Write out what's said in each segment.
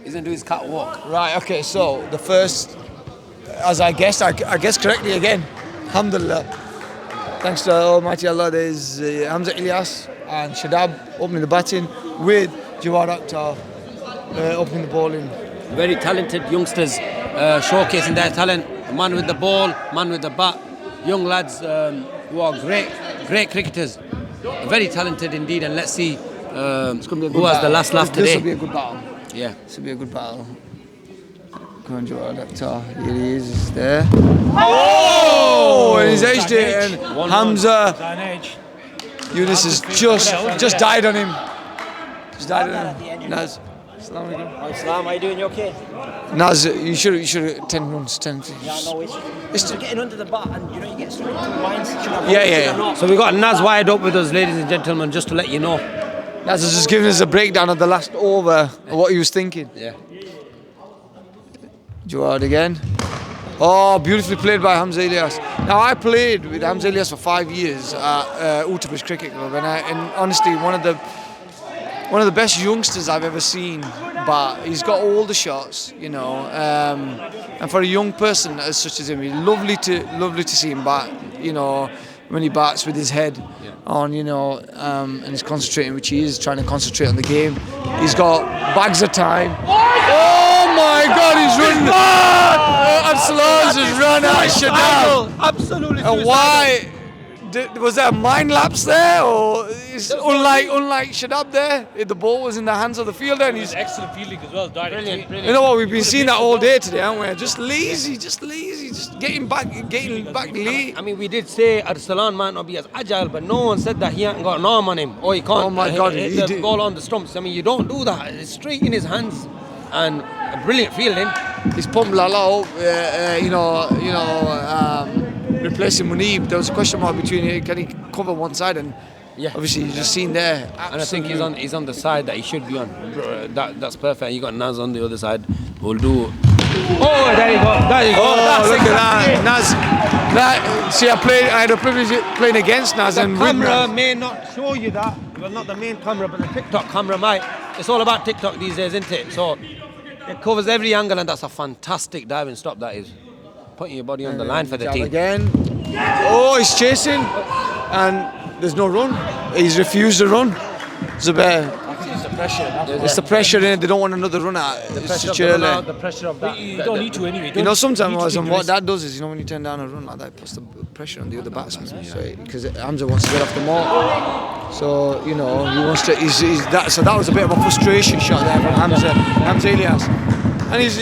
He's going to do his catwalk. Right, okay, so the first, as I guessed correctly again, alhamdulillah. Thanks to Almighty Allah, there's Hamza Ilyas and Shadab opening the batting with Jawad Akhtar opening the bowling. Very talented youngsters showcasing their talent. Man with the ball, man with the bat. Young lads who are great cricketers. Very talented indeed, and let's see who has the last laugh today. This will be a good battle. Yeah. This will be a good battle. Come on, Jawad Akhtar. Here he is, he's there. Oh! And he's edged it, and Hamza Yunus has just died on him. Just died on him. Naz. Assalamu alaikum. Islam, how are you doing? You okay? Naz, you should 10 runs, 10. Yeah, no, it's getting under the bat and you get straight into the lines. Yeah. So we got Naz wired up with us, ladies and gentlemen, just to let you know. Naz has just given us a breakdown of the last over, of what he was thinking. Yeah. Jawad again. Oh, beautifully played by Hamza Ilyas. Now, I played with Hamza Ilyas for 5 years at Uttar Cricket Club, and honestly, one of the best youngsters I've ever seen. But he's got all the shots, and for a young person as such as him, it's lovely to see him bat. When he bats with his head on, and he's concentrating, which he is trying to concentrate on the game. He's got bags of time. Oh my God, he's running! Absalom's has run out of Shadab. Absolutely. And why? Was there a mind lapse there, or is unlike Shadab there? The ball was in the hands of the fielder, and he's excellent fielding as well. Brilliant. You know what? We've been seeing that all day today, haven't we? Just lazy, just getting back late. I mean, we did say Arsalan might not be as agile, but no one said that he hasn't got an arm on him, or he can't. Oh my God, hit he the did. ball on the stumps. I mean, you don't do that. It's straight in his hands, and a brilliant fielding. He's pumped Lala up, replacing Munib. There was a question mark between can he cover one side, and obviously you've just seen there. And I think he's on the side that he should be on. That's perfect. You got Naz on the other side. We'll do. Oh, there you go. Oh, look at that, Naz. See, I had the privilege of playing against Naz. The and camera may not show you that. Well, not the main camera, but the TikTok camera might. It's all about TikTok these days, isn't it? So it covers every angle, and that's a fantastic diving stop. That is putting your body on the line for the team. Again. Oh, he's chasing, and there's no run. He's refused to run. Zubair. It's the pressure in it. They don't want another run out. The pressure of that. You don't need to anyway. Sometimes what that does is, when you turn down a run like that, it puts the pressure on the other batsman. Because Hamza wants to get off the mark. So, he wants to. So that was a bit of a frustration shot there from Hamza Ilyas. And he's,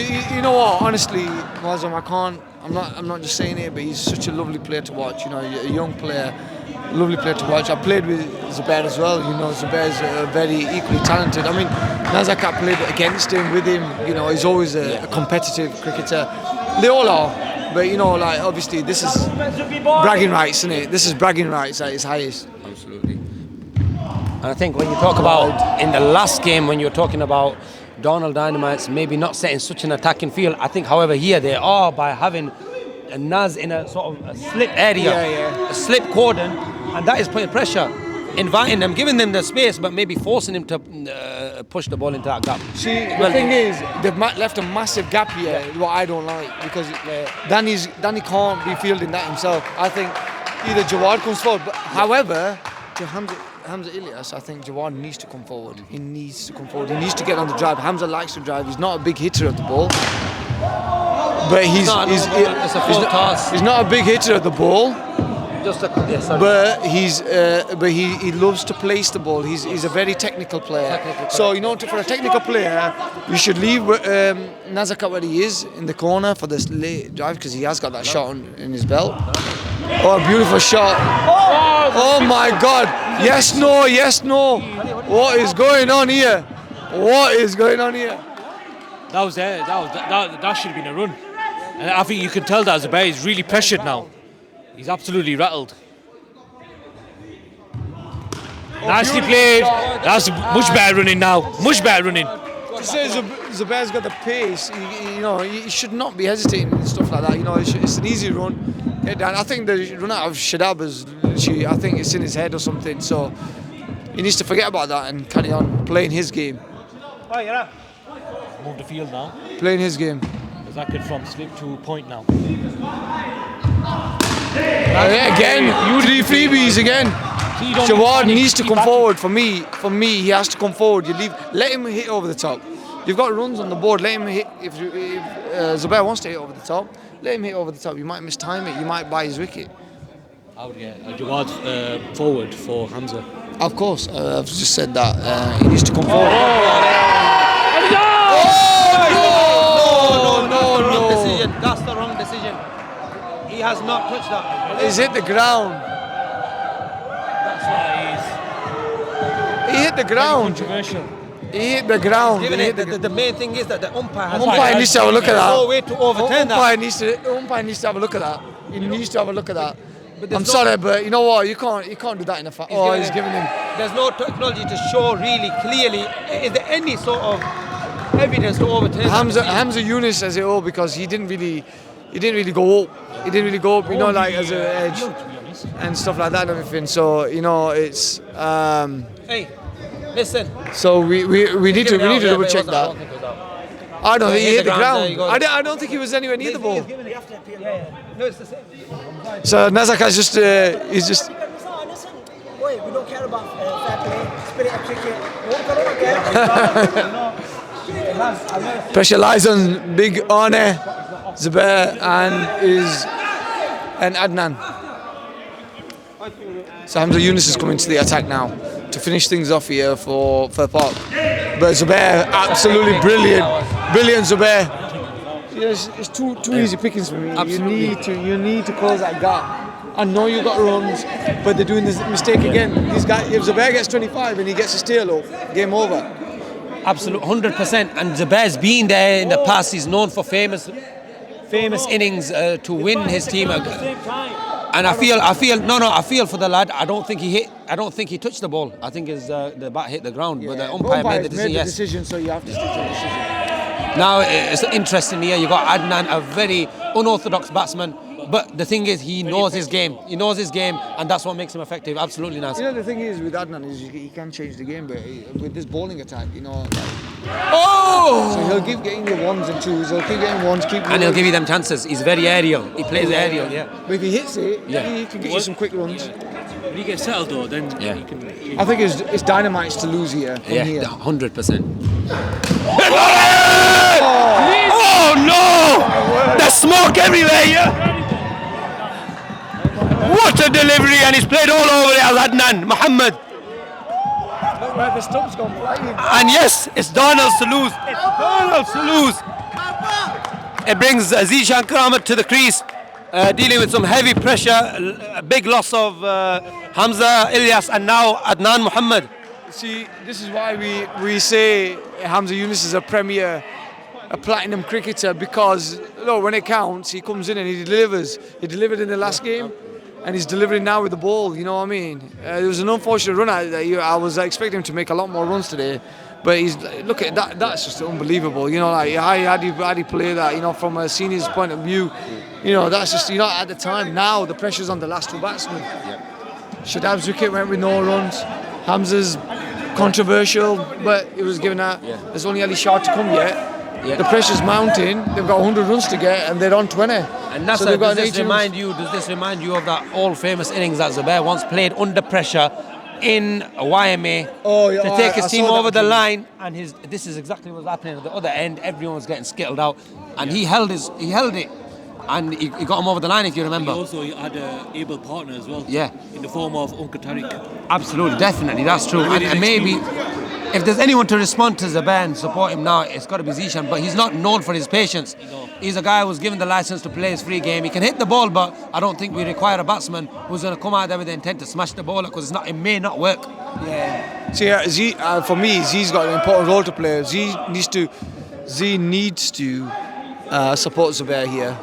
honestly, Mazam, I'm not just saying it, but he's such a lovely player to watch. A young player. Lovely player to watch. I played with Zubair as well. Zubair's very equally talented. I mean, Nazakat played against him, with him. He's always a competitive cricketer. They all are. But obviously, this is bragging rights, isn't it? This is bragging rights at its highest. Absolutely. And I think when you talk about in the last game, when you're talking about Darnall Dynamites maybe not setting such an attacking field, I think, however, here they are by having a Naz in a sort of a slip area, a slip cordon, and that is putting pressure, inviting them, giving them the space, but maybe forcing him to push the ball into that gap. See, the thing is, they've left a massive gap here, what I don't like, because Danny can't be fielding that himself. I think either Jawad comes forward, but however, to Hamza Ilyas, I think Jawad needs to come forward. He needs to come forward. He needs to get on the drive. Hamza likes to drive. He's not a big hitter at the ball. But he's not a big hitter at the ball. But he loves to place the ball. He's a very technical player. So for a technical player, you should leave Nazakat where he is in the corner for this late drive, because he has got that shot in his belt. Oh, a beautiful shot! Oh my God! Yes, no! What is going on here? That was there. That should have been a run. And I think you can tell that Zubair is really pressured now. He's absolutely rattled. Nicely played. That's much better running now. Much better running. To say Zubair's got the pace, he should not be hesitating and stuff like that. It's an easy run. Get down. I think the run out of Shadab I think it's in his head or something. So he needs to forget about that and carry on playing his game. Oh, yeah. Move the field now. Playing his game. Zakir from slip to point now. Again, 3 freebies again. See, you don't Jawad panic, needs to keep come backing. forward. For me, he has to come forward. Let him hit over the top. You've got runs on the board. Let him hit. If Zubair wants to hit over the top, let him hit over the top. You might mistime it. You might buy his wicket. I would get Jawad forward for Hamza. Of course, I've just said that. He needs to come forward. Wrong decision. That's the wrong decision. He has not touched that. He's hit the ground. That's why He hit the ground. controversial. He hit the ground. Given He it, hit the the main thing is that the umpire has Umpire needs to have a look at that. no way to overturn that. Umpire needs to have a look at that. He needs to have a look at that. But I'm there's sorry, but you know what? You can't do that in a fight. Oh, he's giving him. There's no technology to show really clearly. Is there any sort of evidence to overturn that? Hamza Yunus says it all because he didn't really go up. He didn't really go up, like as an edge and stuff like that and everything. So it's. Hey, listen. So we need to double check that. I don't think he hit the ground. I don't think he was anywhere near the ball. No, it's the same. So Nazaka's he's just. Listen, wait, we don't care about fair play, spirit of cricket. We don't care. Pressure lies on Big Arne, Zubair and Adnan. So Hamza Yunus is coming to the attack now to finish things off here for Firth Park. But Zubair, absolutely brilliant Zubair. Yes, it's too easy pickings for me. Absolutely. You need to close that gap. I know you got runs, but they're doing this mistake again. These guys, if Zubair gets 25 and he gets a steal up, game over. Absolute 100%. And Zubair's been there in the past. He's known for famous innings to win his team. And I feel for the lad. I don't think he touched the ball. I think the bat hit the ground. But the umpire made the decision. So you have to stick to the decision. Now it's interesting here. You got Adnan, a very unorthodox batsman. But the thing is, he knows his game. He knows his game, and that's what makes him effective. Absolutely nice. You know, the thing is with Adnan is he can change the game, but with this bowling attack, Oh! So he'll keep getting your ones and twos. He'll keep getting ones, And he'll give you them chances. He's very aerial. He plays aerial, yeah. But if he hits it, Yeah. he can get you some quick runs. When he gets settled though, then Yeah. he can. I think it's dynamite to lose here. From here. 100%. Oh no! There's smoke everywhere here. What a delivery, and he's played all over it as Adnan Muhammad. Look where the stump's gone flying. And yes, it's Darnall's to lose. It's Darnall's to lose. It brings Zishan Kramat to the crease, dealing with some heavy pressure, a big loss of Hamza Ilyas, and now Adnan Muhammad. See, this is why we say Hamza Yunus is a platinum cricketer, because when it counts, he comes in and he delivers. He delivered in the last game, and he's delivering now with the ball. You know what I mean? It was an unfortunate run out there. I was expecting him to make a lot more runs today, but look at that. That's just unbelievable. How do you play that? From a senior's point of view, that's just at the time. Now the pressure's on the last two batsmen. Shadab's wicket went with no runs. Hamza's controversial, but it was given out. There's only Ali Shah to come yet. Yeah. The pressure's mounting. They've got 100 runs to get, and they're on 20. And that's so does this remind you of that all-famous innings that Zubair once played under pressure in YMA to take his team over the line? And this is exactly what's happening at the other end. Everyone was getting skittled out, and he held it, and he got him over the line. If you remember, He also had an able partner as well. Yeah. In the form of Uncle Tariq. Absolutely, definitely, that's true. And maybe if there's anyone to respond to Zubair and support him now, it's got to be Zishan. But he's not known for his patience. He's a guy who's given the license to play his free game. He can hit the ball, but I don't think we require a batsman who's going to come out there with the intent to smash the ball, because it may not work. Yeah. See, for me, Z's got an important role to play. Z needs to support Zubair here.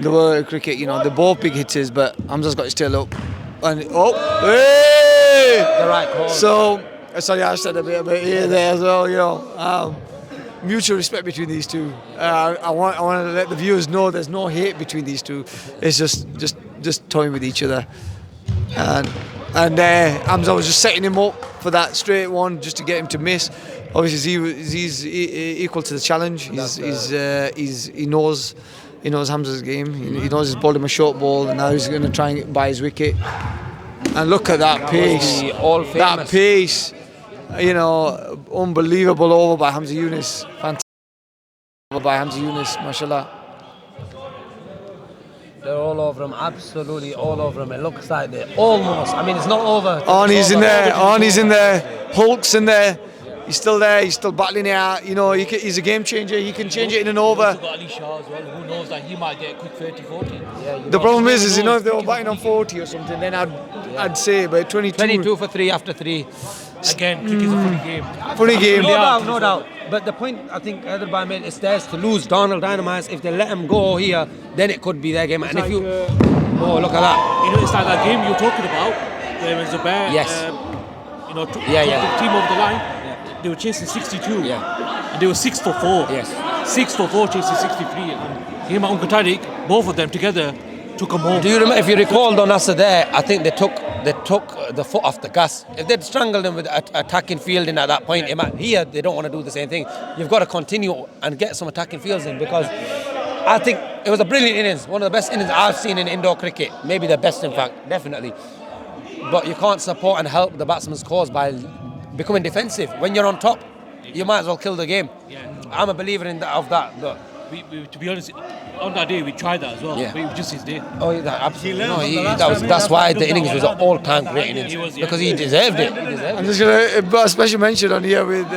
The world cricket, they're both big hitters, but Hamza's got his tail up. And hey! The right call. So, sorry, I said a bit here there as well. Mutual respect between these two. I want to let the viewers know there's no hate between these two. It's just toying with each other. And Hamza was just setting him up for that straight one, just to get him to miss. obviously he's equal to the challenge. He knows Hamza's game. He knows he's bowled him a short ball, and now he's going to try and buy his wicket. And look at that pace. That pace, unbelievable over by Hamza Yunus. Fantastic over by Hamza Yunus, mashallah. They're all over him, absolutely all over him. It looks like they're almost, it's not over. Arnie's in there, Hulk's in there. He's still there, he's still battling it out. He's a game changer, he can change it in an over. We've got Ali Shah as well, who knows that he might get a quick 30-40. The problem is, if they were batting on 40 or something, then I'd say, but 22 for 3 after 3. Again, cricket's a funny game. Funny game. No doubt. But the point I think Hyderabad made is theirs to lose. Darnall Dynamites, if they let him go here, then it could be their game. And if you, look at that. It's like that game you're talking about, where Zubair, yes. Took the team over the line. Yeah. They were chasing 62. Yeah. And they were 6 for 4. Yes. 6 for 4 chasing 63. And him and Uncle Tariq, both of them together, took him home. Do you remember, if you recall, Don Nasser there, I think they took the foot off the gas. If they'd strangled him with attacking fielding at that point, here they don't want to do the same thing. You've got to continue and get some attacking fields in, because I think it was a brilliant innings, one of the best innings I've seen in indoor cricket, maybe the best in fact, definitely. But you can't support and help the batsman's cause by becoming defensive. When you're on top, you might as well kill the game. Yeah. I'm a believer of that. But we, to be honest, on that day we tried that as well. Yeah. But it was just his day. Oh, yeah, absolutely. That's why the innings was an all-time great innings, because he deserved it. I'm just going to put a special mention on here with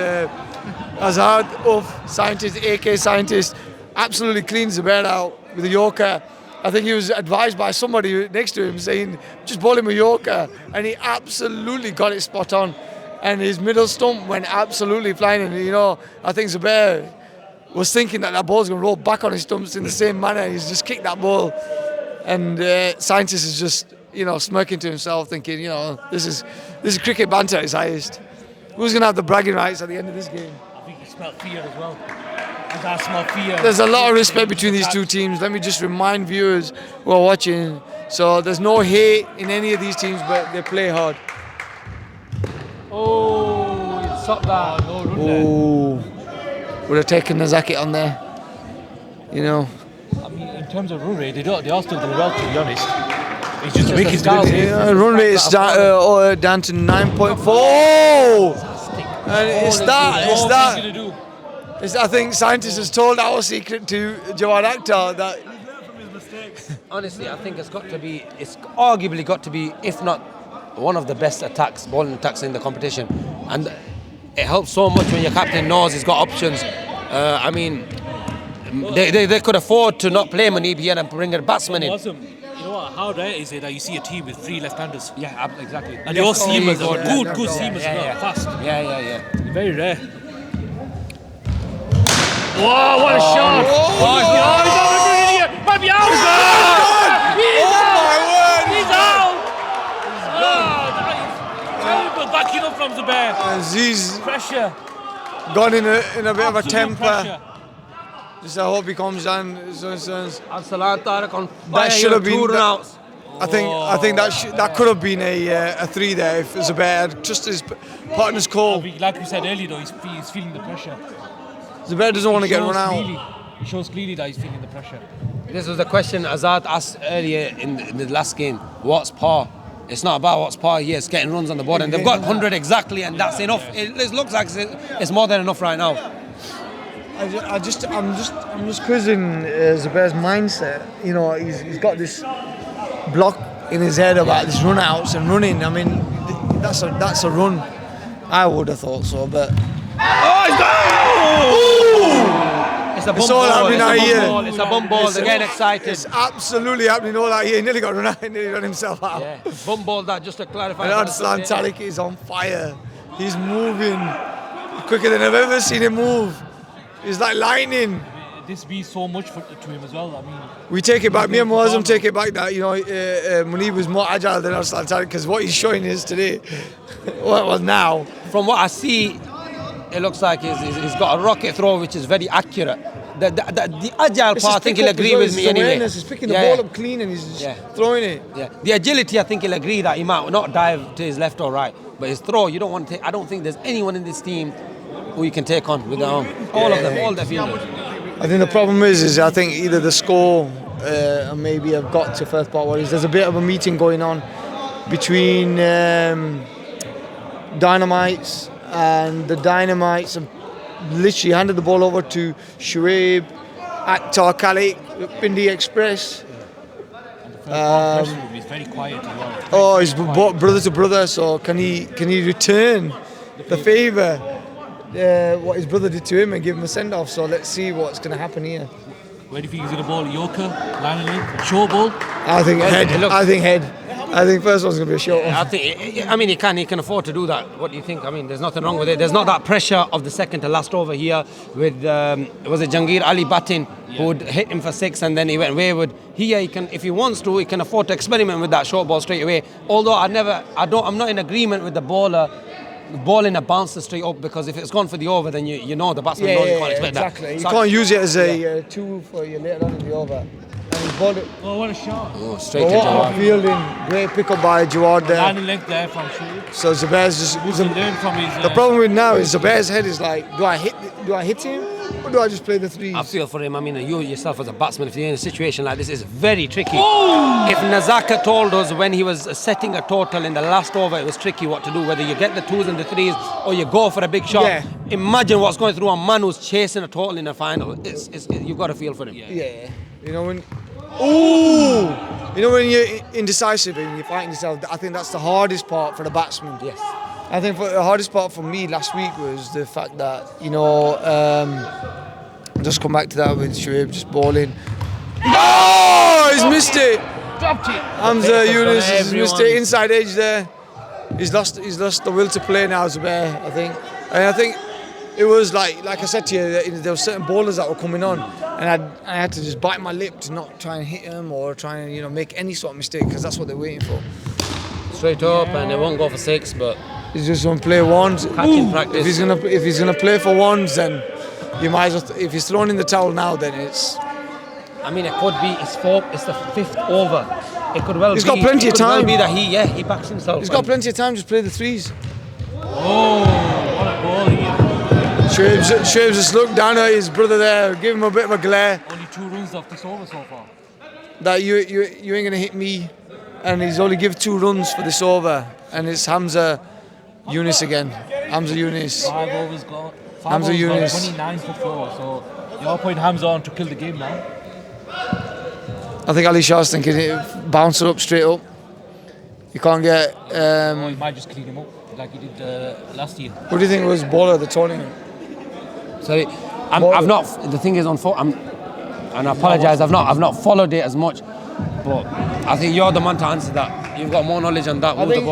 Azad Uff, scientist, AK scientist, absolutely cleans the bed out with a Yorker. I think he was advised by somebody next to him saying, just bowl him a Yorker, and he absolutely got it spot on. And his middle stump went absolutely flying. And I think Zubair was thinking that ball's going to roll back on his stumps in the same manner. He's just kicked that ball, and scientist is just smirking to himself, thinking this is cricket banter at its highest. Who's going to have the bragging rights at the end of this game? I think he smelled fear as well. I smell fear. There's a lot of respect between these two teams. Let me just remind viewers who are watching. So there's no hate in any of these teams, but they play hard. Oh, you stopped that. No run there. Would have taken Nazaki on there. In terms of run rate, they are still doing well, to be honest. It's just to make his down. Run rate is down to 9.4. And it's that. I think scientists has told our secret to Jawad Akhtar that. Honestly, I think it's arguably got to be, if not one of the best bowling attacks in the competition. And it helps so much when your captain knows he's got options. They could afford to not play Munib here and bring a batsman in. Awesome. You know what? How rare is it that you see a team with 3 left-handers? Yeah, exactly. And they all seamers, good seamers as well, fast. Yeah. Very rare. Wow, what a shot! He's out! Might be out! He's out! He's out! Terrible backing up from Zubair. Aziz Pressure. gone in a bit of a temper. Pressure. Just I hope he comes down. Absalan Tariq on fire. That should have been. 2 run-outs. I think that could have been a 3 there if Zubair had just his partner's call. Like we said earlier, though, he's feeling the pressure. Zubair doesn't want to get run out. He shows clearly that he's feeling the pressure. This was the question Azad asked earlier in the last game. What's par? It's not about what's par here. It's getting runs on the board, and they've got 100 exactly, and that's enough. It looks like it's more than enough right now. I'm just quizzing Zubair's mindset. He's got this block in his head about these run outs and running. That's a run. I would have thought so, but He's gone! It's all happening out here. It's a bum ball. They're getting excited. It's absolutely happening all out here. He nearly got run out. He nearly run himself out. Yeah, bum ball that, just to clarify. And Arslan Tariq is on fire. He's moving quicker than I've ever seen him move. He's like lightning. This means so much to him as well. We take it back. Me and Muazzam take it back that Munib was more agile than Arslan Tariq, because what he's showing is today. Well, now. From what I see, it looks like he's got a rocket throw which is very accurate. The agile part, I think he'll agree with me anyway. He's picking the ball up clean and he's just throwing it. Yeah. The agility, I think he'll agree that he might not dive to his left or right, but his throw, you don't want to. I don't think there's anyone in this team who you can take on with the arm. All of them, all their fielders. I think the problem is I think either the score and maybe have got to Firth Park Warriors. There's a bit of a meeting going on between Dynamites, and the Dynamites have literally handed the ball over to Shuaib, Akhtar Khalik, Pindi Express. He's very quiet as well. Oh, he's brother to brother. So can he return the favour what his brother did to him and give him a send off? So let's see what's going to happen here. Where do you think he's going to ball? Yorker, line and length, short ball? I think head. I think head. I think first one's going to be a short one. I mean, he can afford to do that. What do you think? I mean, there's nothing wrong with it. There's not that pressure of the second to last over here with was it Jangir Ali batting who would hit him for 6 and then he went wayward. Here he can, if he wants to, he can afford to experiment with that short ball straight away. Although I'm not in agreement with the bowler balling a bouncer straight up, because if it's gone for the over, then you know the batsman knows you can't expect exactly. that. You can't use it as a tool for you later on in the over. And he's bowled it. Oh, what a shot. Oh, straight to What a Jawad. fielding. Great pick up by Jawad there. Line and length there from Shuaib. So Zubair's just... Learn from his, the problem with now is Zubair's head is like, do I hit him or do I just play the threes? I feel for him. I mean, you yourself as a batsman, if you're in a situation like this, it's very tricky. If Nazaka told us when he was setting a total in the last over, it was tricky what to do, whether you get the 2s and the 3s or you go for a big shot. Yeah. Imagine what's going through a man who's chasing a total in a final. You've got to feel for him. Yeah. You know when... Ooh! You know when you're indecisive and you're fighting yourself, I think that's the hardest part for the batsman. Yes. I think the hardest part for me last week was the fact that, just come back to that with Shuaib just bowling. Oh, he's missed it. Dropped it. Hamza Yunus has missed it inside edge there. He's lost the will to play now, Zubair, I think. And I think it was like I said to you, there were certain bowlers that were coming on, and I had to just bite my lip to not try and hit him or try and make any sort of mistake, because that's what they're waiting for. Straight up, and they won't go for 6, but He's just gonna play ones. catching practice. If he's gonna play for ones, then you might as well. If he's thrown in the towel now, then it's. I mean, it could be it's the 5th over. It could well. He's got plenty of time. It could well be that he backs himself. He's got plenty of time. Just play the 3s. Oh, what a ball here. Shuaib's just looked down at his brother there, give him a bit of a glare. Only 2 runs off this over so far. That you ain't gonna hit me, and he's only give 2 runs for this over, and it's Hamza Yunus again. Hamza Yunus. 5 overs gone. 5 Hamza overs Yunus. gone, 29 for 4. So you're putting Hamza on to kill the game now. I think Ali Shah's thinking bounce it up straight up. You can't get. Or he might just clean him up like he did last year. What do you think was bowler of the tournament? Sorry, I've not. The thing is, and I apologise. I've not followed it as much, but I think you're the man to answer that. You've got more knowledge on that. I think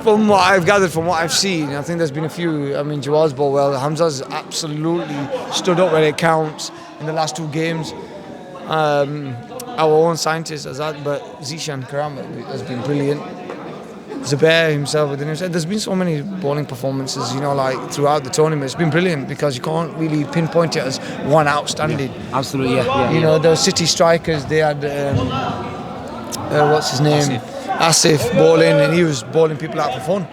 from what I've gathered, from what I've seen, I think there's been a few. I mean, Jawad's bowled well. Hamza's absolutely stood up when it counts in the last 2 games. Our own scientist, but Zishan Karam has been brilliant. Zubair himself within himself. There's been so many bowling performances, throughout the tournament. It's been brilliant because you can't really pinpoint it as one outstanding. Absolutely, yeah. Those City strikers. They had what's his name, Asif bowling, and he was bowling people out for fun.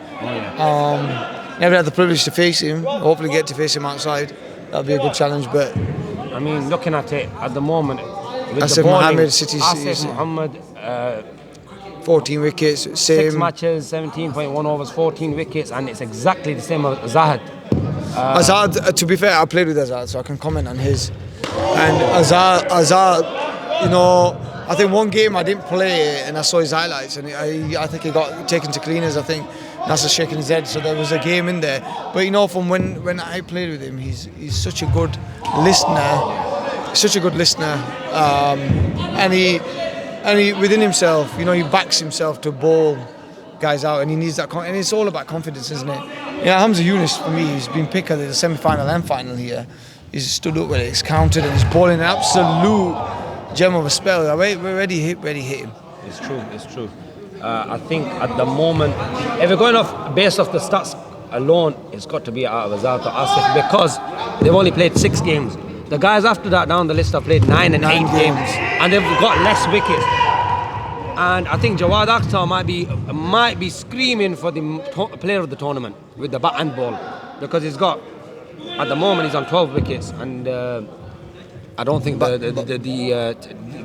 Never had the privilege to face him. Hopefully, get to face him outside. That'd be a good challenge. But I mean, looking at it at the moment, with Asif the bowling, Mohammed, City. Asif Mohammed. 14 wickets, same. 6 matches, 17.1 overs, 14 wickets, and it's exactly the same as Zahid. Azad, to be fair, I played with Azad, so I can comment on his. And Azad, I think one game I didn't play, and I saw his highlights, and I think he got taken to cleaners. I think Nasser shaking his head, so there was a game in there. But from when I played with him, he's such a good listener, and he within himself, he backs himself to bowl guys out, and he needs that. And it's all about confidence, isn't it? Hamza Yunus for me, he's been picked at the semi-final and final here. He's stood up with it, he's counted, and he's bowling an absolute gem of a spell. We're ready hit him. It's true. I think at the moment, if we're going based off the stats alone, it's got to be out of Azad to Asif, because they've only played 6 games. The guys after that down the list have played 9 and 8 games, and they've got less wickets. And I think Jawad Akhtar might be screaming for the player of the tournament with the bat and ball, because he's got at the moment he's on 12 wickets, and I don't think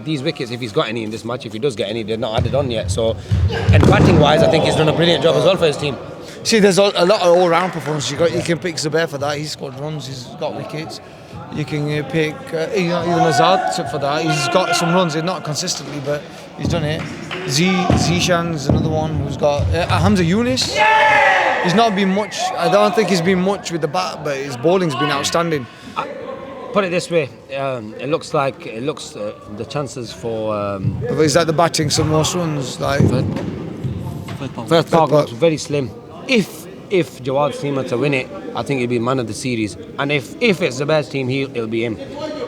these wickets, if he's got any in this match, if he does get any, they're not added on yet. So, and batting-wise, I think he's done a brilliant job as well for his team. See, there's a lot of all-round performances. You can pick Zubair for that. He's scored runs. He's got wickets. You can pick even Azad for that. He's got some runs. Not consistently, but he's done it. Zishan's another one who's got Hamza Yunus. He's not been much. I don't think he's been much with the bat, but his bowling's been outstanding. Put it this way, it looks the chances for. Is that the batting some more runs like? Firth Park looks very slim. If Jawad's team are to win it, I think he'll be man of the series. And if it's the best team, he'll be him.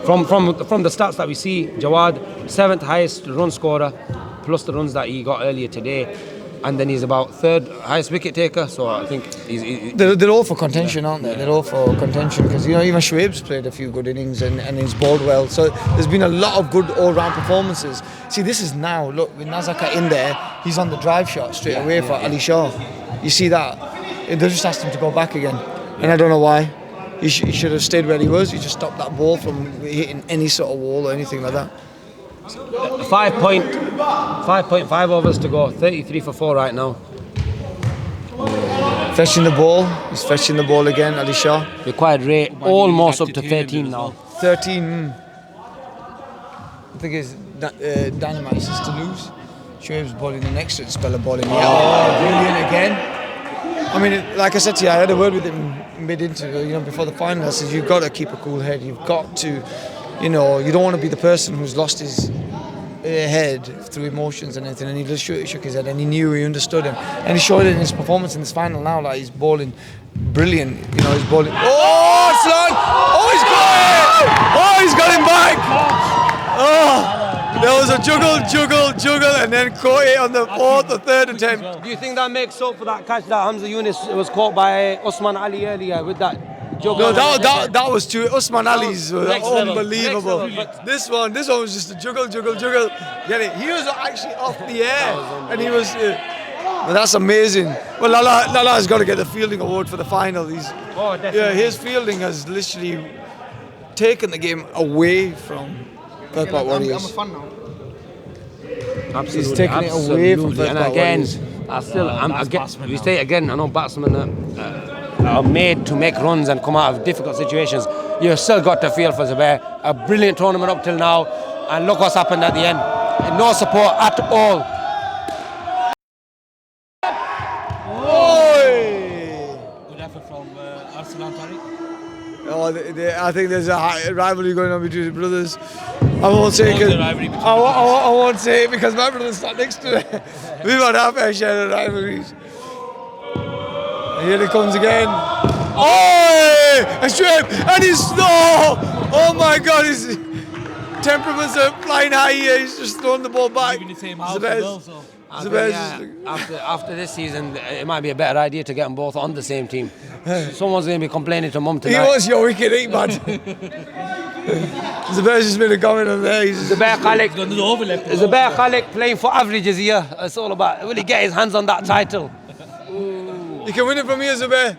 From the stats that we see, Jawad 7th highest run scorer, plus the runs that he got earlier today, and then he's about 3rd highest wicket taker. So I think they're all for contention, aren't they? Yeah. They're all for contention because even Shoaib's played a few good innings and he's bowled well. So there's been a lot of good all-round performances. See, this is now, look, with Nazaka in there, he's on the drive shot straight away for Ali Shah. You see that? They just asked him to go back again, and I don't know why. He should have stayed where he was. He just stopped that ball from hitting any sort of wall or anything like that. 5.5 overs to go, 33 for 4 right now. Fetching the ball. He's fetching the ball again, Ali Shah. Required rate almost up to 13 now. 13. I think it's Dynamite is to lose. Shoaib's bowling the next spell of bowling. Brilliant again. I mean, like I said to you, I had a word with him mid-interview, before the final. I said, you've got to keep a cool head. You've got to, you don't want to be the person who's lost his head through emotions and anything. And he just shook his head, and he knew, he understood him. And he showed it in his performance in this final now, like he's bowling brilliant. He's bowling. Oh, Slan! Oh, he's got it! Oh, he's got him back! Oh! There was a juggle, and then caught it on the 4th or 3rd attempt. Do you think that makes up for that catch that Hamza Yunus was caught by Usman Ali earlier with that juggle? No, that was true. Usman Ali's was unbelievable. This one was just a juggle. Get it? He was actually off the air, and he was. But that's amazing. Well, Lala has got to get the fielding award for the final. His fielding has literally taken the game away from Firth Park Warriors. I'm a fan now. Absolutely, he's taking it away from Firth Park Warriors. We say it again, I know batsmen are made to make runs and come out of difficult situations. You've still got to feel for Zubair. A brilliant tournament up till now, and look what's happened at the end. No support at all. Good effort from Arsenal and Tariq. I think there's a rivalry going on between the brothers. I won't say it because my brother's sat next to it. We've had our fair share of rivalries. And here it comes again. Oh! And Shoaib! And he's oh my God! His temperaments are flying high here. He's just throwing the ball back. After this season, it might be a better idea to get them both on the same team. Someone's going to be complaining to mum tonight. He wants your wicket, ain't bad. Zubair's just made a comment on there. Zubair Khalid playing for averages here. It's all about, will he get his hands on that title? Ooh. You can win it from here, Zubair.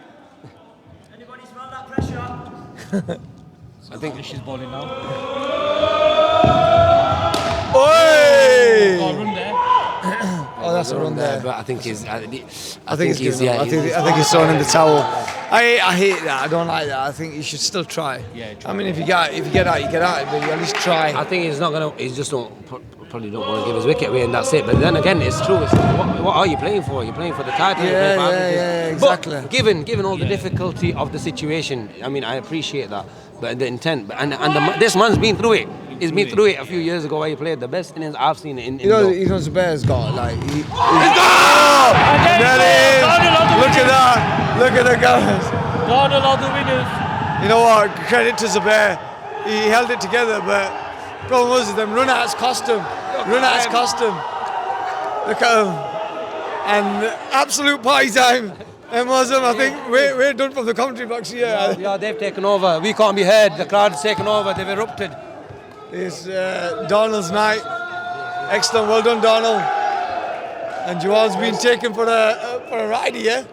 Anybody smell that pressure? I think she's bowling now. Oi! Oh, run there. Oh, that's a run there. But I think he's. I think he's throwing in the towel. I hate that. I don't like that. I think he should still try. Yeah, try. I mean, if you get out, you get out. But you at least try. I think he's not gonna. He's just probably don't want to give his wicket away, and that's it. But then again, it's true. What are you playing for? You're playing for the title. Yeah, exactly. But given all the difficulty of the situation, I mean, I appreciate that. But the intent, this man's been through it. He's been through it a few years ago where he played the best innings I've seen in Zubair's got like. There it is! Look at the guys. Darnall are the winners. You know what? Credit to Zubair. He held it together, but problem was them run-outs cost him. Look at him. And absolute party time. And Muslim, I think we're done from the commentary box here. Yeah, they've taken over. We can't be heard. The crowd's taken over. They've erupted. It's Darnall's night. Excellent, well done, Darnall. And Jawad's been taken for a ride here.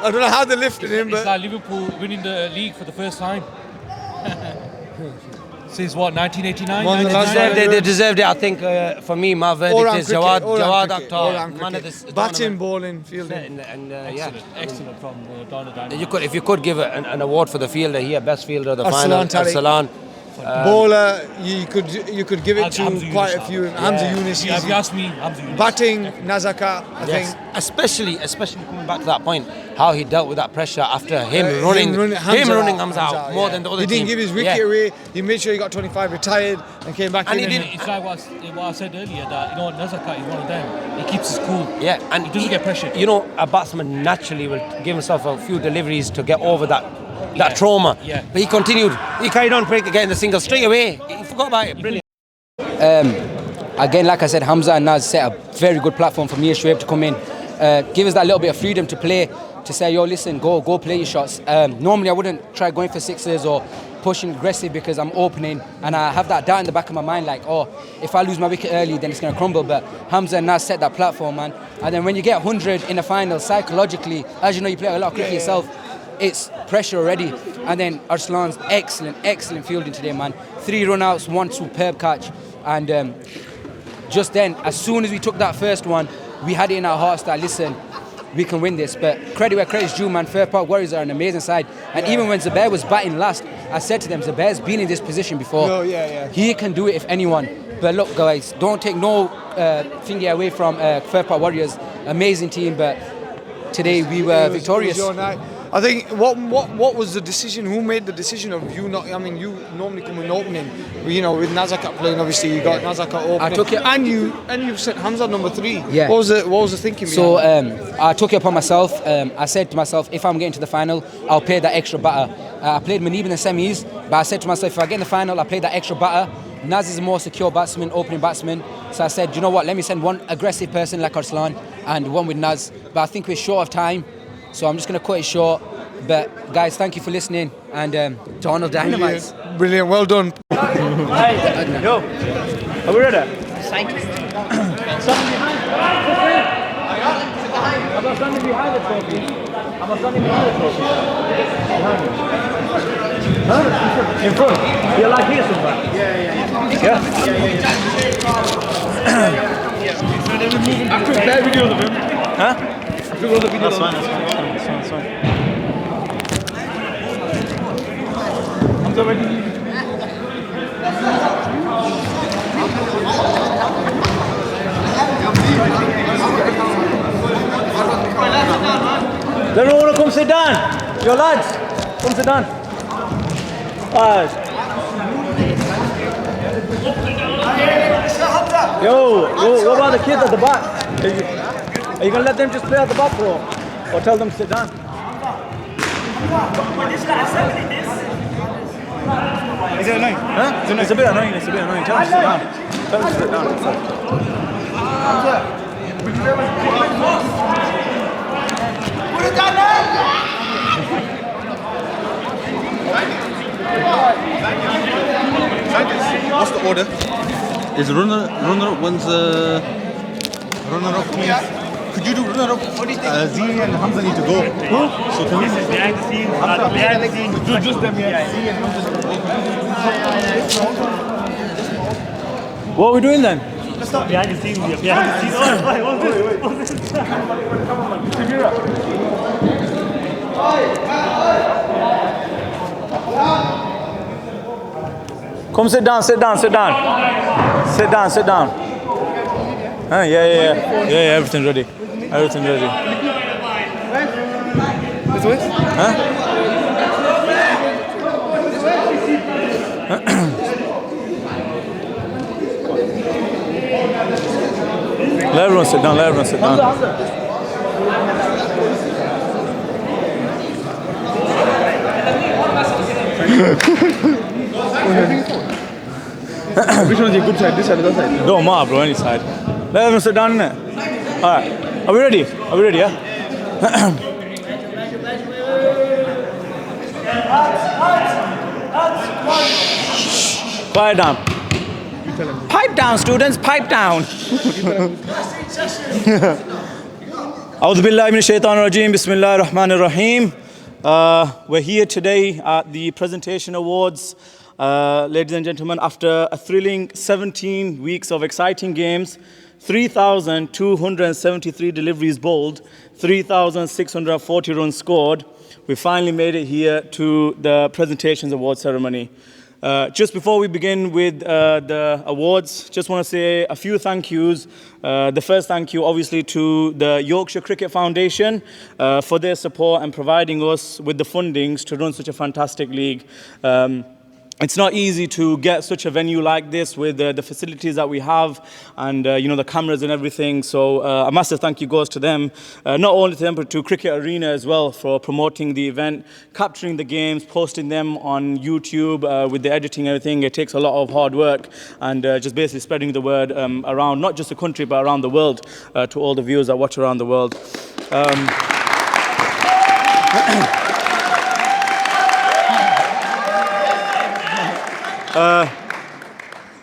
I don't know how they lifted him, It's but like Liverpool winning the league for the first time. Since what, 1989? Won the last 1999? They deserved it. I think for me, my verdict all-round is cricket, Jawad all-round cricket, Akhtar, all-round man of cricket. this Batting, tournament. bowling, fielding. And Excellent from Darnall. if you could give an award for the fielder here, best fielder of the Arsalan final, Tariq. Arsalan. Bowler, you could give it to Hamza quite Yunus. a few. Hamza Yunus, Yeah, if easy. you ask me, Hamza Yunus. Batting, Nazaka, I Yes, think. especially coming back to that point, how he dealt with that pressure after him running Hamza out more than the other He didn't team. give his wicket away. He made sure he got 25, retired, and came back And in. he didn't. It's like what I said earlier, that Nazaka is one of them. He keeps his cool. Yeah, and he doesn't get pressured. You know, a batsman naturally will give himself a few deliveries to get over that trauma. Yeah. But he continued. He carried on getting the single straight away. He forgot about it. Brilliant. Again, like I said, Hamza and Naz set a very good platform for me and Shoaib to come in. Give us that little bit of freedom to play, to say, yo, listen, go play your shots. Normally I wouldn't try going for sixes or pushing aggressive because I'm opening and I have that doubt in the back of my mind, like, oh, if I lose my wicket early, then it's going to crumble. But Hamza and Naz set that platform, man. And then when you get 100 in the final, psychologically, as you know, you play a lot of cricket yourself, it's pressure already. And then Arslan's excellent fielding today, man. 3 run-outs, 1 superb catch. And just then, as soon as we took that first one, we had it in our hearts that, listen, we can win this. But credit where credit's due, man. Firth Park Warriors are an amazing side. And even when Zubair was batting last, I said to them, Zubair's been in this position before. No, yeah. He can do it if anyone. But look, guys, don't take no finger away from Firth Park Warriors. Amazing team, but today we were victorious. It was your night. I think what was the decision? Who made the decision of you not? I mean, you normally come in opening, you know, with Nazaka playing. Obviously, you got Nazaka opening. I took it, and you set Hamza number 3. Yeah. What was the thinking? So behind I took it upon myself. I said to myself, if I'm getting to the final, I'll play that extra batter. I played Manib in the semis, but I said to myself, if I get in the final, I'll play that extra batter. Naz is a more secure batsman, opening batsman. So I said, you know what? Let me send one aggressive person like Arslan and one with Naz. But I think we're short of time, so I'm just going to cut it short. But guys, thank you for listening. And Darnall Dynamites. Brilliant, well done. Yo, are we ready? Thank you. I'm standing behind the trophy. I'm standing behind the trophy. Behind me. Huh? In front. You're like here somewhere. Yeah. I took that video of him. Huh? I took all the videos of him. That's fine. I'm already. Does everyone want to come sit down? Yo lads, come sit down. Alright. Yo, what about the kids at the back? Are you going to let them just play at the back, bro? Or tell them to sit down? Is it annoying? Huh? It's a bit annoying, Tell them to sit down. Tell them to sit down. What's the order? Is runner up one's runner up means. Could you do runner up? Z and Hamza need to go. Who? So can we? This is behind the scenes. Behind the scenes. Just them, yeah. Z and Hamza. What are we doing then? Let's start behind the scenes. Behind the scenes. Oh, what's this? Come sit down. Sit down. Yeah, everything's ready. This way? Huh? Let everyone sit down. Which one's your good side? This side or that side? Don't matter, bro, any side. Let everyone sit down, innit? Alright, are we ready, yeah? Quiet down. Pipe down, students, pipe down. A'udhu billahi minash shaitanir rajeem. Bismillahir rahmanir rahim. We're here today at the Presentation Awards. Ladies and gentlemen, after a thrilling 17 weeks of exciting games, 3,273 deliveries bowled, 3,640 runs scored, we finally made it here to the Presentations Award ceremony. Just before we begin with the awards, just want to say a few thank yous. The first thank you obviously to the Yorkshire Cricket Foundation for their support and providing us with the fundings to run such a fantastic league. It's not easy to get such a venue like this with the facilities that we have and the cameras and everything. So a massive thank you goes to them, not only to them but to Cricket Arena as well for promoting the event, capturing the games, posting them on YouTube with the editing and everything. It takes a lot of hard work and just basically spreading the word around not just the country but around the world to all the viewers that watch around the world.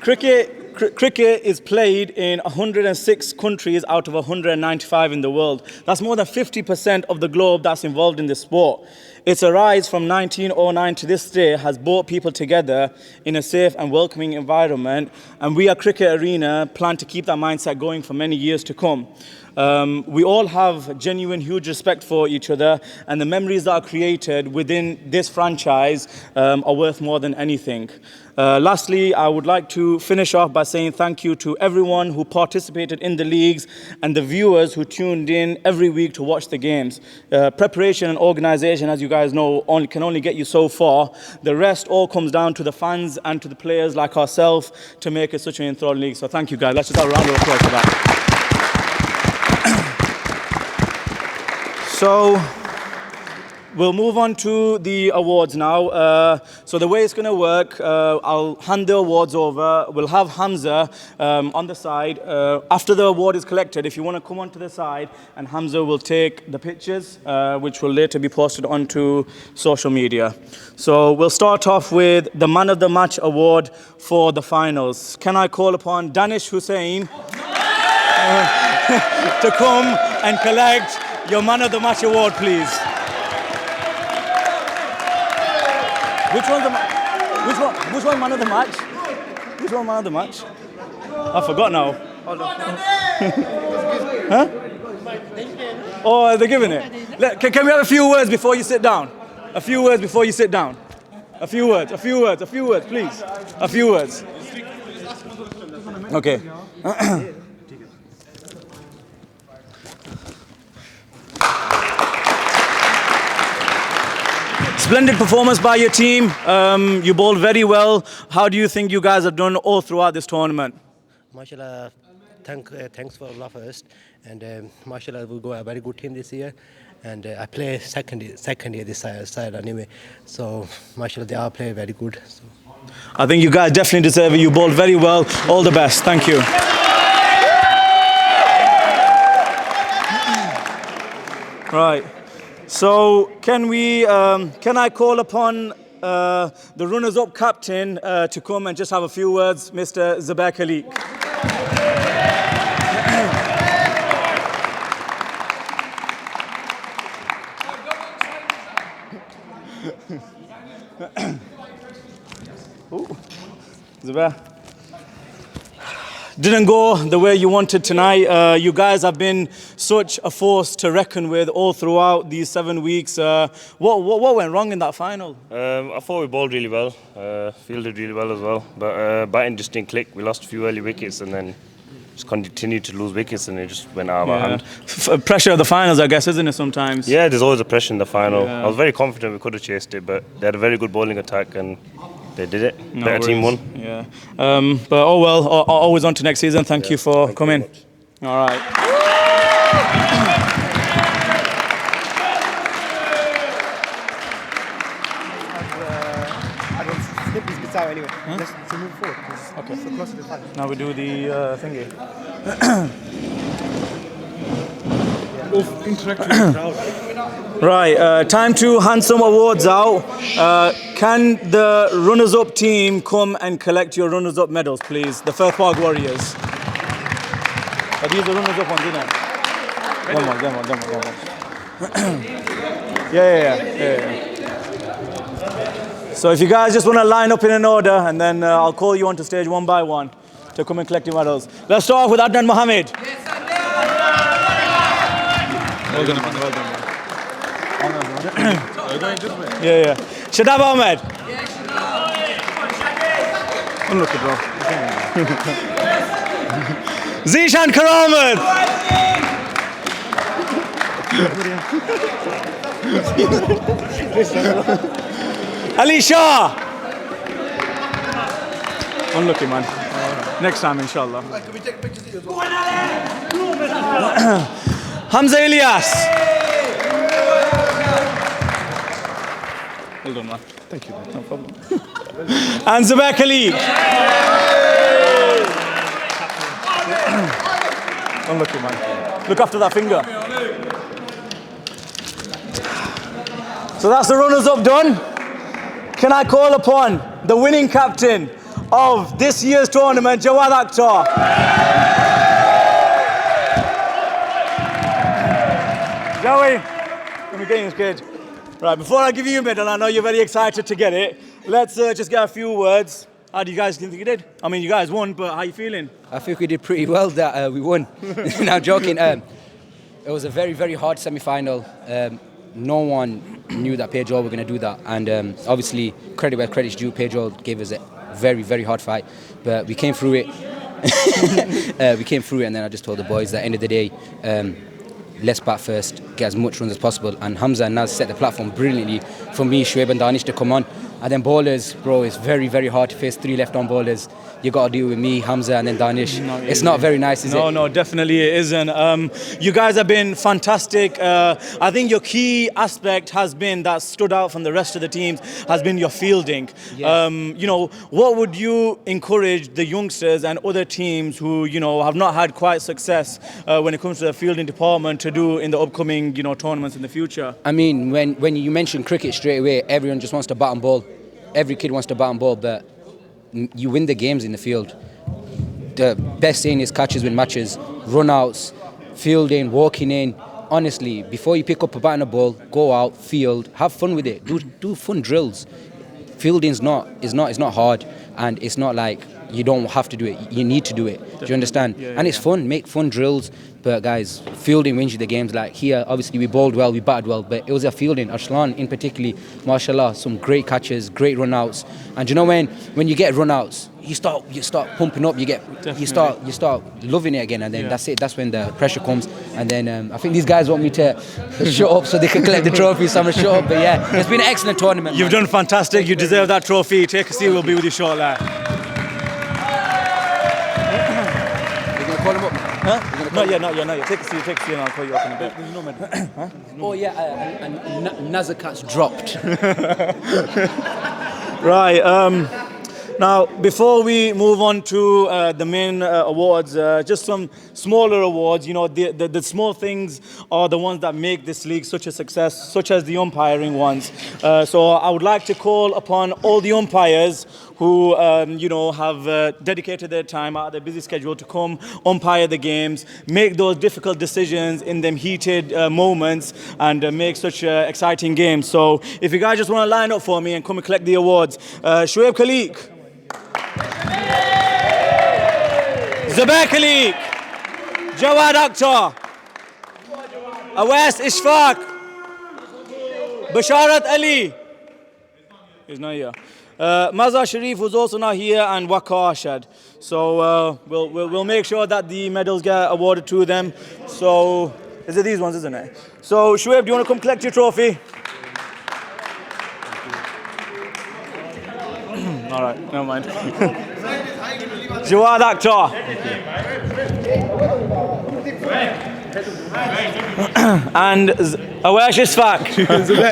Cricket is played in 106 countries out of 195 in the world. That's more than 50% of the globe that's involved in this sport. Its rise from 1909 to this day has brought people together in a safe and welcoming environment, and we at Cricket Arena plan to keep that mindset going for many years to come. We all have genuine, huge respect for each other, and the memories that are created within this franchise are worth more than anything. Lastly, I would like to finish off by saying thank you to everyone who participated in the leagues and the viewers who tuned in every week to watch the games. Preparation and organisation, as you guys know, can only get you so far. The rest all comes down to the fans and to the players like ourselves to make it such an enthralling league. So thank you guys. Let's just have a round of applause for that. So we'll move on to the awards now. So the way it's going to work, I'll hand the awards over. We'll have Hamza on the side. After the award is collected, if you want to come onto the side, and Hamza will take the pictures, which will later be posted onto social media. So we'll start off with the Man of the Match award for the finals. Can I call upon Danish Hussain to come and collect your Man of the Match award, please? Which one Man of the Match? Which one Man of the Match? I forgot now. Huh? Oh, they're giving it. Can we have a few words before you sit down? A few words before you sit down. A few words, please. A few words. Okay. Splendid performance by your team. You bowled very well. How do you think you guys have done all throughout this tournament? MashaAllah, thanks for Allah first. And MashaAllah, we got a very good team this year. And I play second year this side anyway. So MashaAllah, they all play very good. So. I think you guys definitely deserve it. You bowled very well. All the best. Thank you. Right. So can I call upon the runners-up captain to come and just have a few words, Mr. Zubair Khaliq. Zubair. Didn't go the way you wanted tonight. You guys have been such a force to reckon with all throughout these 7 weeks. What went wrong in that final? I thought we bowled really well, fielded really well as well, but batting just didn't click. We lost a few early wickets and then just continued to lose wickets and it just went out of our hand. Pressure of the finals, I guess, isn't it sometimes? Yeah, there's always a pressure in the final. Yeah. I was very confident we could have chased it, but they had a very good bowling attack and they did it. Better team won. Yeah. But oh well, always on to next season. Thank you for coming. All right. I don't snip these bits out anyway. Just to move forward. Okay. So close to the final. Now we do the thingy. Right, time to hand some awards out. Can the runners-up team come and collect your runners-up medals, please? The Firth Park Warriors. These are runners-up ones, isn't it? One more. Yeah. So if you guys just want to line up in an order, and then I'll call you onto stage one by one to come and collect your medals. Let's start off with Adnan Mohammed. Well done, man. Yeah. Shadab Ahmed. Unlucky, bro. Zishan Karamat. Ali Shah. Unlucky, man. Next time, inshallah. Can we take pictures of you as well? Hamza Ilyas. Well done, man. Thank you, man. No problem. And Zubair Khalid. Unlucky, man. Look after that finger. So that's the runners-up done. Can I call upon the winning captain of this year's tournament, Jawad Akhtar? Joey, let me get in this cage. Right, before I give you your medal, I know you're very excited to get it. Let's just get a few words. How do you guys think you did? I mean, you guys won, but how are you feeling? I think we did pretty well that we won. No, joking. It was a very, very hard semi-final. No one knew that Pedro were going to do that. And obviously, credit where credit's due, Pedro gave us a very, very hard fight. But we came through it. And then I just told the boys that at the end of the day, let's bat first, get as much runs as possible. And Hamza and Naz set the platform brilliantly for me, Shoaib and Darnish to come on. And then bowlers, bro, it's very, very hard to face 3 left-arm bowlers. You got to deal with me, Hamza, and then Darnish. It's not very nice, is it? No, definitely it isn't. You guys have been fantastic. I think your key aspect has been that stood out from the rest of the teams has been your fielding. Yeah. What would you encourage the youngsters and other teams who, have not had quite success when it comes to the fielding department to do in the upcoming, tournaments in the future? I mean, when you mention cricket straight away, everyone just wants to bat and bowl. Every kid wants to bat and bowl, but you win the games in the field. The best thing is catches win matches, run-outs, fielding, walking in. Honestly, before you pick up a bat and a ball, go out, field, have fun with it. Do fun drills. Fielding's not hard, and it's not like you don't have to do it. You need to do it. Do you understand? Yeah, and it's fun. Make fun drills. But guys, fielding wins you the games. Like here, obviously we bowled well, we batted well, but it was a fielding. Arslan in particular, mashallah, some great catches, great run-outs. And you know when you get run-outs, you start pumping up. You start loving it again, and then that's it. That's when the pressure comes. And then I think these guys want me to shut up so they can collect the trophy. So I'm gonna shut up. But yeah, it's been an excellent tournament. You've done fantastic. You deserve that trophy. Take a seat. We'll be with you shortly. Call him up. Huh? Not yet. Take a seat, and I'll call you up in a bit. There's no medal. Huh? Oh yeah, and Nazakat's dropped. Right. Now, before we move on to the main awards, just some smaller awards. The small things are the ones that make this league such a success, such as the umpiring ones. So I would like to call upon all the umpires who, have dedicated their time out of their busy schedule to come umpire the games, make those difficult decisions in them heated moments, and make such exciting games. So if you guys just want to line up for me and come and collect the awards. Shoaib Khalid. Zubair Khalid. Jawad Akhtar. Awais Ishfaq. Basharat Ali. He's not here. Mazhar Sharif was also not here, and Waqar Ashad. So we'll make sure that the medals get awarded to them. So is it these ones, isn't it? So Shoaib, do you want to come collect your trophy? All right, never mind. Jawad Akhtar. And Awais Ishfaq.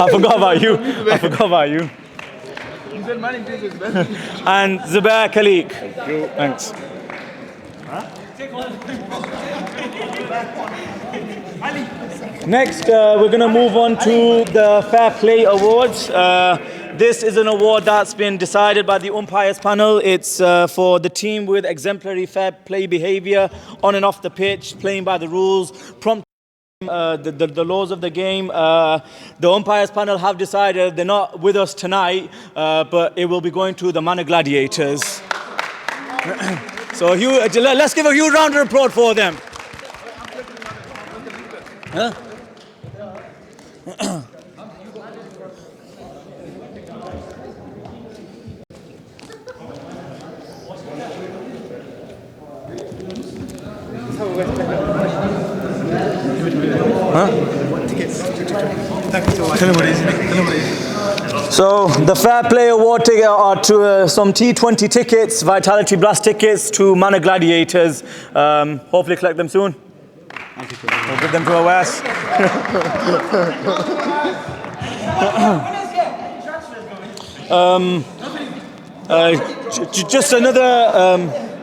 I forgot about you. And Zubair Khalid. Thanks. Next, we're going to move on to the Fair Play Awards. This is an award that's been decided by the umpires panel. It's for the team with exemplary fair play behaviour on and off the pitch, playing by the rules, prompt The laws of the game. The umpires panel have decided they're not with us tonight, but it will be going to the Manor Gladiators. So let's give a huge round of applause for them. Huh? So the Fair Play Award ticket are to some T20 tickets, Vitality Blast tickets to Manor Gladiators. Hopefully collect them soon. We'll give them to our West.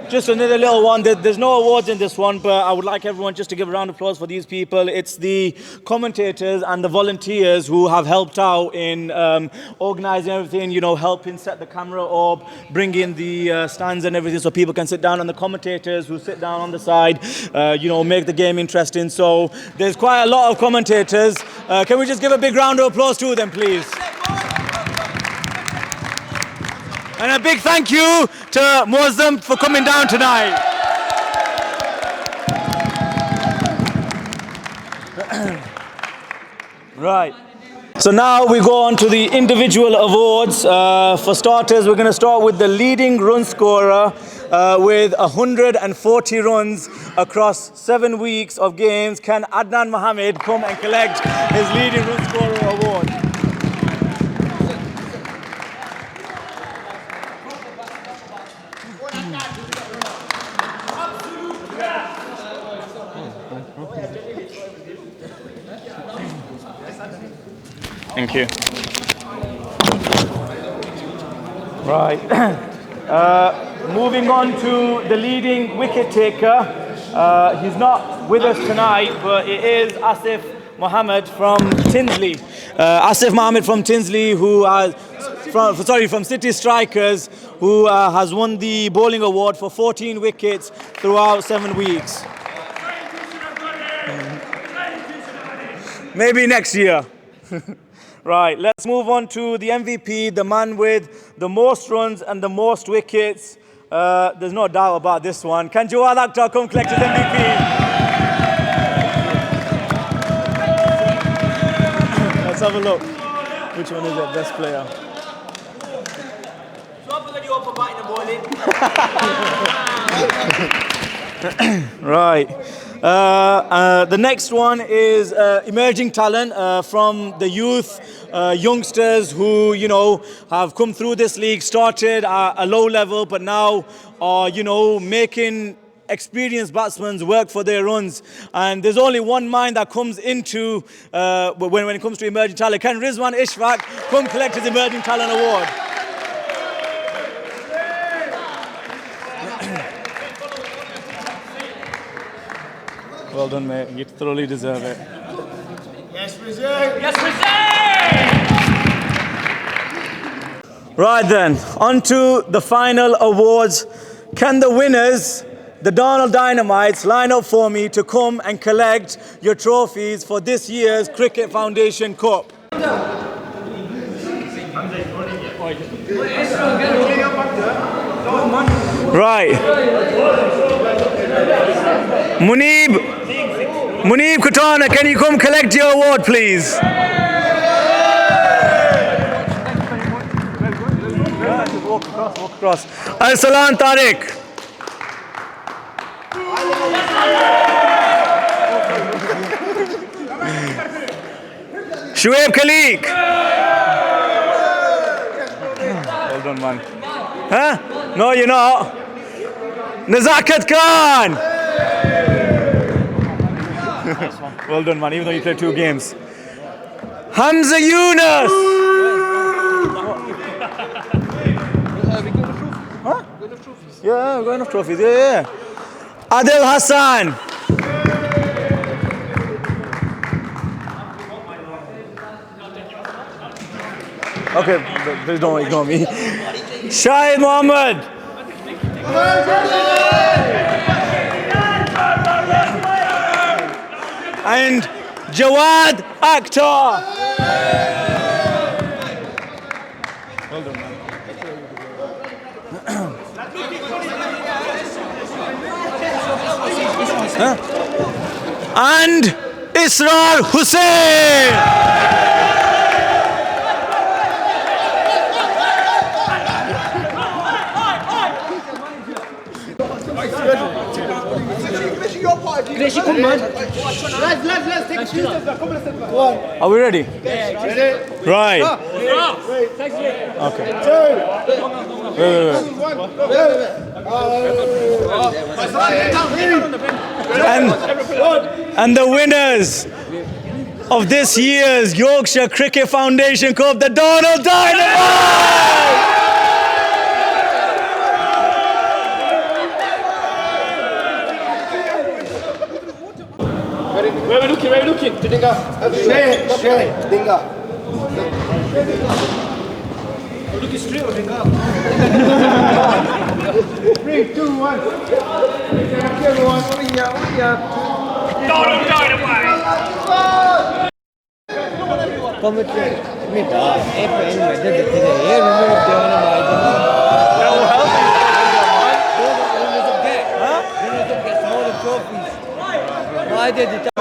Just another little one. There's no awards in this one, but I would like everyone just to give a round of applause for these people. It's the commentators and the volunteers who have helped out in organising everything, you know, helping set the camera up, bring in the stands and everything so people can sit down, and the commentators who sit down on the side, you know, make the game interesting. So there's quite a lot of commentators. Can we just give a big round of applause to them, please? And a big thank you to Muazzam for coming down tonight. Right. So now we go on to the individual awards. For starters, we're going to start with the leading run scorer with 140 runs across 7 weeks of games. Can Adnan Mohammed come and collect his leading run scorer award? Thank you. Right. Moving on to the leading wicket taker. He's not with us tonight, but it is Asif Mohammed from Tinsley. Asif Mohammed from Tinsley, who has, from City Strikers, who has won the bowling award for 14 wickets throughout 7 weeks. Maybe next year. Right, let's move on to the MVP, the man with the most runs and the most wickets. There's no doubt about this one. Can Jawad Akhtar come collect his MVP? Let's have a look. Which one is the best player? Right. The next one is emerging talent from the youth, youngsters who, you know, have come through this league, started at a low level, but now are, you know, making experienced batsmen work for their runs. And there's only one mind that comes into when it comes to emerging talent. Can Rizwan Ishfaq come collect his emerging talent award? Well done, mate. You thoroughly deserve it. Yes, reserve. Yes, reserve! Right then, on to the final awards. Can the winners, the Darnall Dynamites, line up for me to come and collect your trophies for this year's Cricket Foundation Cup? Right. Munib Kutana, can you come collect your award, please? Walk across. Arsalan Tariq. Shuaib Khaliq. Well done, man. Huh? No, you're not. Nazakat Khan. Well done, man, even though you played 2 games. Hamza Yunus! Huh? Yeah, we've got enough trophies. Yeah. Adil Hassan. Okay, please don't ignore me. Shahid Mohammed. And Jawad Akhtar. And Israr Hussain. Are we ready? Right. Okay. And the winners of this year's Yorkshire Cricket Foundation Cup, the Darnall Dynamite! Where are we looking? Where are we looking? Dinga. Dinga. We're looking straight or Dinga? 3, 2, 1. Everyone, Why did it?